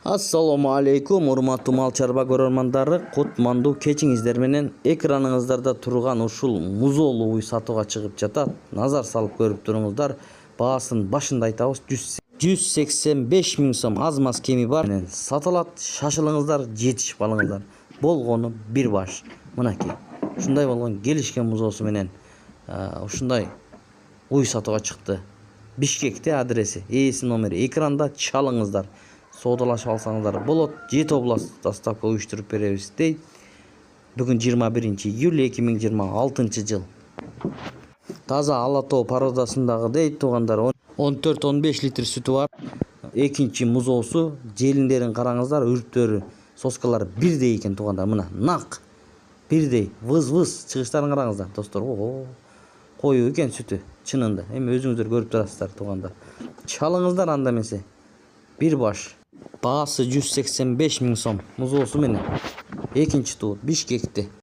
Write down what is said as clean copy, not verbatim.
Assalamu алейкум, урматтуу мал чарба көрөрмандары. Кутмандуу кечиңиздер менен экраныңыздарда турган ушул музоолуу уй сатууга чыгып жатат. Назар салып көрүп туруңуздар. Баасын башында айтабыз, 185 миң сом аз маз кеми бар. Сатылат, шашылыңыздар, жетишип алыңыздар. Болгону бир баш. Мынакей. Ушундай болгон келишкен музоосу менен ушундай уй сатууга чыкты. Бишкекте адреси, ээси номери экранда, чалыңыздар. Соодалашып алсаңыздар болот. 7 област доставка уюштуруп беребиз дейт. Бүгүн 21 июль 2026 жыл. Таза ала тоо породасындагы дейт туугандар. 14-15 литр сүтү бар. Экинчи музоосу, желиндерин караңыздар, үрптөрү, соскалары бирдей экен туугандар. Мына нак бирдей, выз-выз чыгыштарын караңыздар достор. Коюу экен сүтү чынында. Эми өзүңүздөр көрүп турасыздар туугандар. Чалыңыздар анда эмесе. Бир баш. Баасы 185 миң сом. Музоосу менен. Экинчи туу Бишкекте.